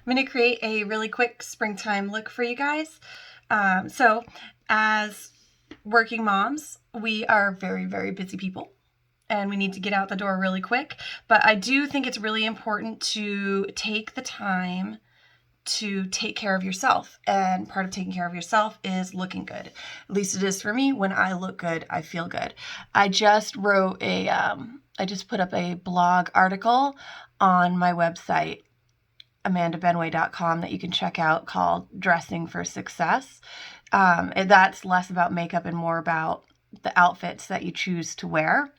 I'm going to create a really quick springtime look for you guys. So as working moms, we are very, very busy people and we need to get out the door really quick. But I do think it's really important to take the time to take care of yourself. And part of taking care of yourself is looking good. At least it is for me. When I look good, I feel good. I just put up a blog article on my website, amandabenway.com, that you can check out, called Dressing for Success. And that's less about makeup and more about the outfits that you choose to wear.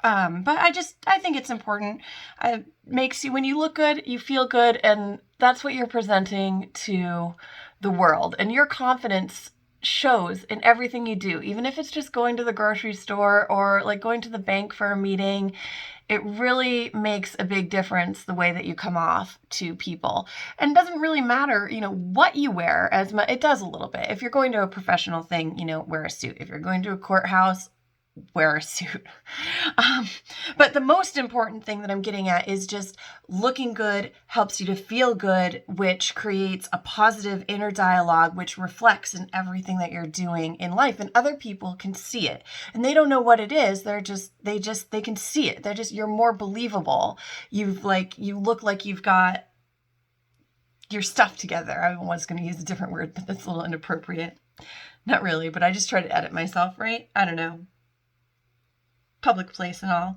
But I think it's important. It makes you, when you look good, you feel good, and that's what you're presenting to the world. And your confidence shows in everything you do, even if it's just going to the grocery store or like going to the bank for a meeting. It really makes a big difference the way that you come off to people. And it doesn't really matter, what you wear as much. It does a little bit. If you're going to a professional thing, wear a suit. If you're going to a courthouse, wear a suit. But the most important thing that I'm getting at is just looking good helps you to feel good, which creates a positive inner dialogue, which reflects in everything that you're doing in life, and other people can see it. And they don't know what it is. They can see it. You're more believable. You look like you've got your stuff together. I was going to use a different word, but that's a little inappropriate. Not really, but I just try to edit myself, right? I don't know. Public place and all.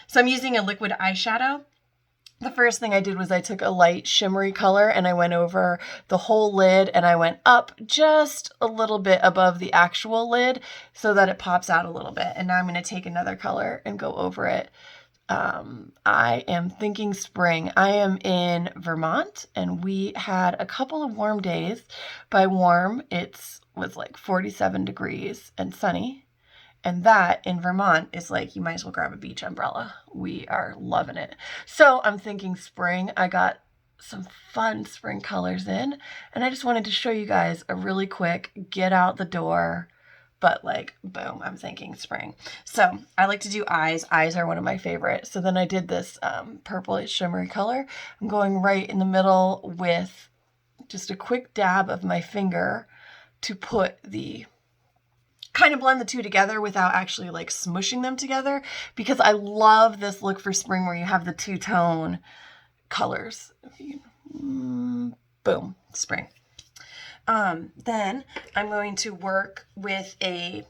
So I'm using a liquid eyeshadow. The first thing I did was I took a light shimmery color and I went over the whole lid, and I went up just a little bit above the actual lid so that it pops out a little bit. And now I'm going to take another color and go over it. I am thinking spring. I am in Vermont, and we had a couple of warm days. By warm, it was like 47 degrees and sunny. And that in Vermont is like, you might as well grab a beach umbrella. We are loving it. So I'm thinking spring. I got some fun spring colors in, and I just wanted to show you guys a really quick get out the door, but like, boom, I'm thinking spring. So I like to do eyes. Eyes are one of my favorites. So then I did this purple shimmery color. I'm going right in the middle with just a quick dab of my finger to kind of blend the two together without actually like smushing them together, because I love this look for spring where you have the two-tone colors. Boom, spring. Then I'm going to work with a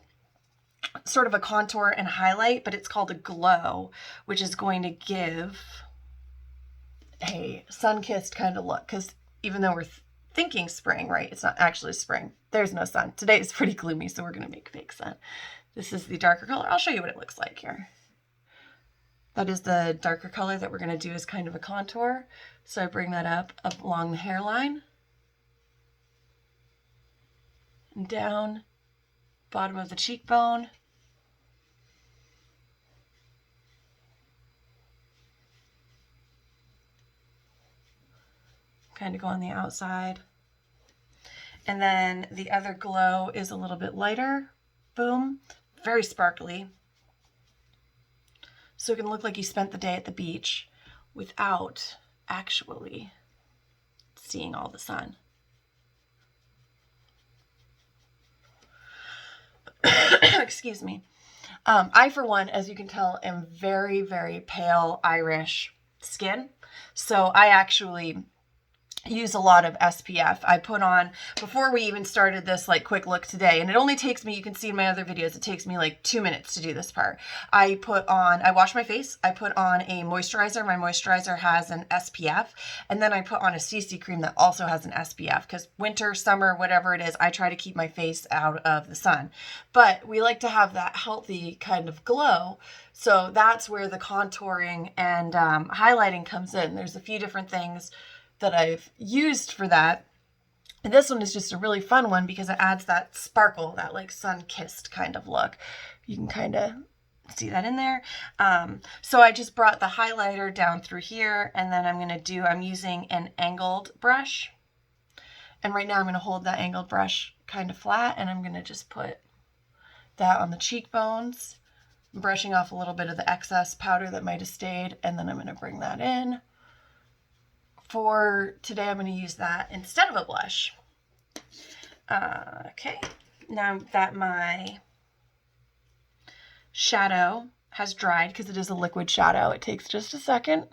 sort of a contour and highlight, but it's called a glow, which is going to give a sun-kissed kind of look, because even though we're thinking spring, right? It's not actually spring. There's no sun. Today is pretty gloomy, so we're going to make fake sun. This is the darker color. I'll show you what it looks like here. That is the darker color that we're going to do as kind of a contour. So I bring that up along the hairline and down, bottom of the cheekbone. Kind of go on the outside. And then the other glow is a little bit lighter. Boom. Very sparkly. So it can look like you spent the day at the beach without actually seeing all the sun. Excuse me. I, for one, as you can tell, am very, very pale Irish skin. So I actually use a lot of SPF. I put on, before we even started this like quick look today, and it only takes me, you can see in my other videos, it takes me like 2 minutes to do this part. I wash my face, I put on a moisturizer. My moisturizer has an SPF, and then I put on a CC cream that also has an SPF, because winter, summer, whatever it is, I try to keep my face out of the sun. But we like to have that healthy kind of glow. So that's where the contouring and highlighting comes in. There's a few different things that I've used for that. And this one is just a really fun one because it adds that sparkle, that like sun-kissed kind of look. You can kind of see that in there. So I just brought the highlighter down through here, and then I'm using an angled brush. And right now I'm going to hold that angled brush kind of flat, and I'm going to just put that on the cheekbones, brushing off a little bit of the excess powder that might have stayed, and then I'm going to bring that in for today, I'm going to use that instead of a blush. Okay, now that my shadow has dried, because it is a liquid shadow, it takes just a second.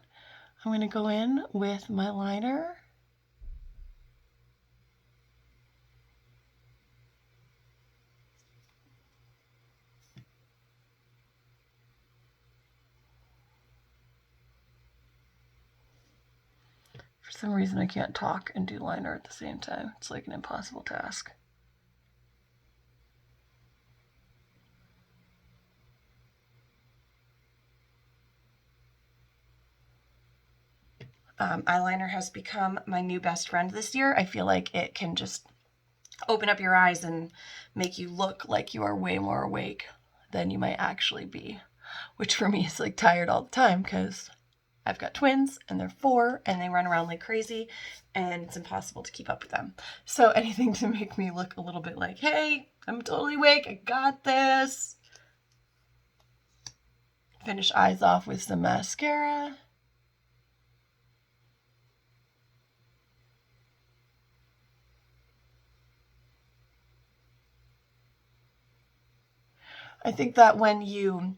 I'm going to go in with my liner. For some reason, I can't talk and do liner at the same time. It's like an impossible task. Eyeliner has become my new best friend this year. I feel like it can just open up your eyes and make you look like you are way more awake than you might actually be, which for me is like tired all the time because I've got twins and they're 4 and they run around like crazy and it's impossible to keep up with them. So anything to make me look a little bit like, hey, I'm totally awake, I got this. Finish eyes off with some mascara. I think that when you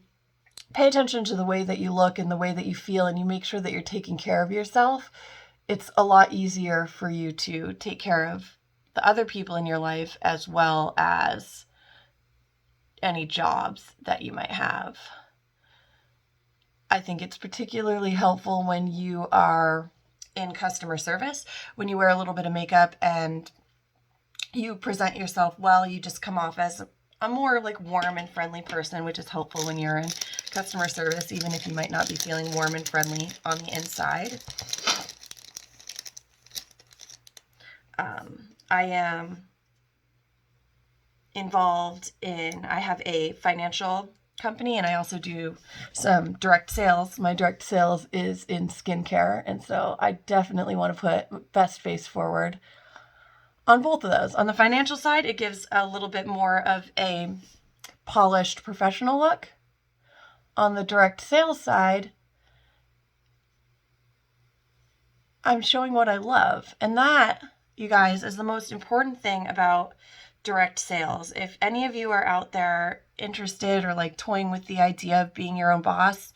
pay attention to the way that you look and the way that you feel and you make sure that you're taking care of yourself, it's a lot easier for you to take care of the other people in your life as well as any jobs that you might have. I think it's particularly helpful when you are in customer service, when you wear a little bit of makeup and you present yourself well, you just come off as a more like warm and friendly person, which is helpful when you're in customer service, even if you might not be feeling warm and friendly on the inside. I am involved in, I have a financial company and I also do some direct sales. My direct sales is in skincare, and so I definitely want to put best face forward on both of those. On the financial side, it gives a little bit more of a polished professional look. On the direct sales side, I'm showing what I love. And that, you guys, is the most important thing about direct sales. If any of you are out there interested or like toying with the idea of being your own boss,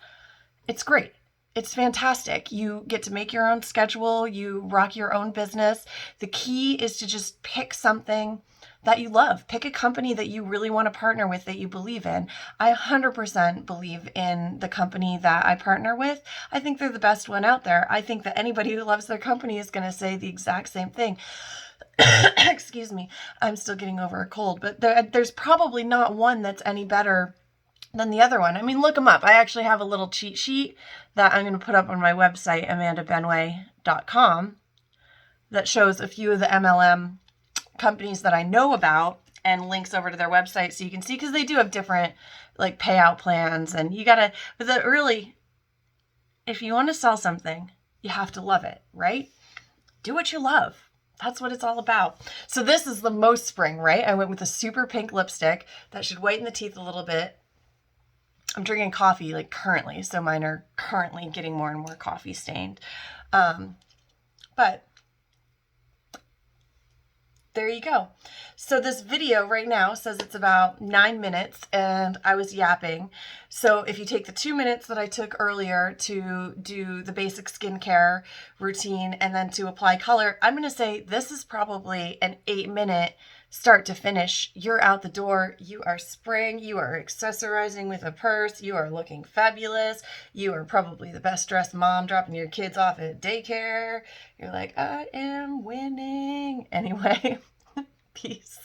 it's great. It's fantastic. You get to make your own schedule. You rock your own business. The key is to just pick something that you love. Pick a company that you really want to partner with, that you believe in. I 100% believe in the company that I partner with. I think they're the best one out there. I think that anybody who loves their company is going to say the exact same thing. Excuse me. I'm still getting over a cold, but there's probably not one that's any better than the other one. I mean, look them up. I actually have a little cheat sheet that I'm going to put up on my website, amandabenway.com, that shows a few of the MLM companies that I know about and links over to their website so you can see, because they do have different like payout plans, and you gotta, but that really, if you want to sell something, you have to love it, right? Do what you love. That's what it's all about. So this is the most spring, right? I went with a super pink lipstick that should whiten the teeth a little bit. I'm drinking coffee like currently, so mine are currently getting more and more coffee stained. But there you go. So this video right now says it's about 9 minutes and I was yapping. So if you take the 2 minutes that I took earlier to do the basic skincare routine and then to apply color, I'm going to say this is probably an 8-minute start to finish. You're out the door. You are spraying. You are accessorizing with a purse. You are looking fabulous. You are probably the best dressed mom dropping your kids off at daycare. You're like, I am winning. Anyway, peace.